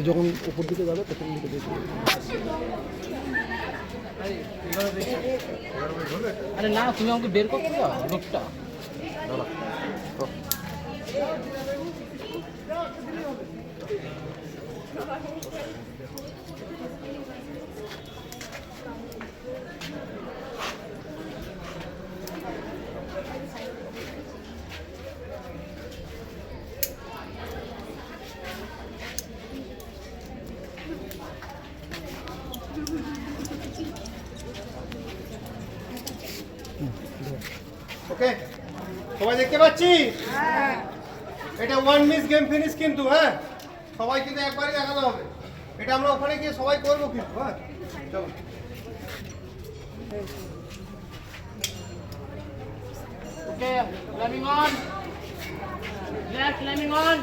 যখন উপর দিকে যাবে তখন দিকে দেখবে। আরে না, তুমি আমাকে বের করতে দাও লোকটা। ওকে, সবাই দেখতে পাচ্ছি? এটা ওয়ান মিস গেম ফিনিশ কিন্তু। হ্যাঁ, সবাই কিন্তু একবারই দেখানো হবে। এটা আমরা ওখানে গিয়ে সবাই করবো কিন্তু। হ্যাঁ, চলো। Okay, climbing on. Left climbing on.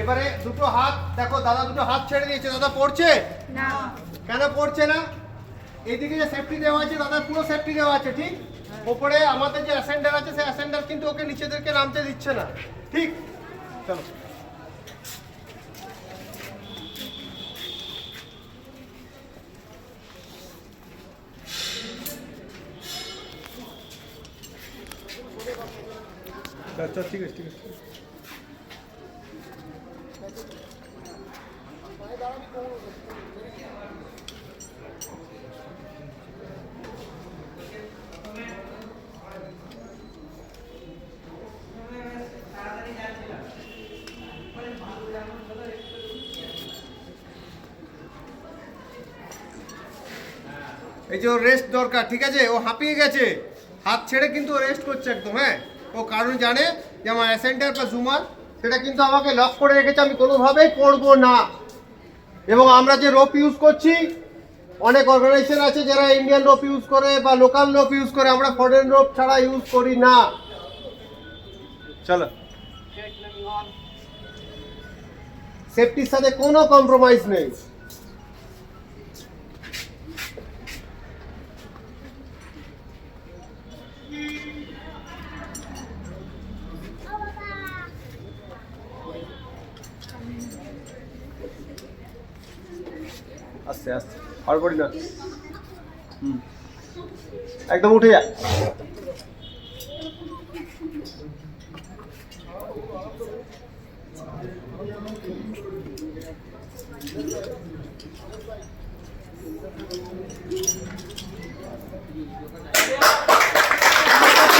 এবারে দুটো হাত দেখো, দাদা দুটো হাত ছেড়ে দিয়েছে। দাদা পড়ছে না, কেন পড়ছে না? এইদিকে যে সেফটি দেওয়া আছে, দাদা পুরো সেফটি দেওয়া আছে, ঠিক? ওপরে আমাদের যে অ্যাসেন্ডার আছে, সেই অ্যাসেন্ডার কিন্তু ওকে নিচেদেরকে নামতে দিচ্ছে না, ঠিক? চলো। আচ্ছা, ঠিক আছে, ঠিক আছে। এই যে ওর রেস্ট দরকার, ঠিক আছে? ও হাঁপিয়ে গেছে, হাত ছেড়ে কিন্তু রেস্ট করছে একদম। হ্যাঁ, ও কারণ জানে যে আমার অ্যাসেন্টার বা জুমার সেটা কিন্তু আমাকে লক করে রেখেছে, আমি কোনোভাবেই পড়বো না। এবং আমরা যে রোপ ইউজ করছি, অনেক অর্গানাইজেশন আছে যারা ইন্ডিয়ান রোপ ইউজ করে বা লোকাল রোপ ইউজ করে, আমরা ফরেন রোপ ছাড়া ইউজ করি না। চলো, সেফটির সাথে কোনো কম্প্রোমাইজ নেই। আস্তে আস্তে, আর করি না। একদম উঠে যা।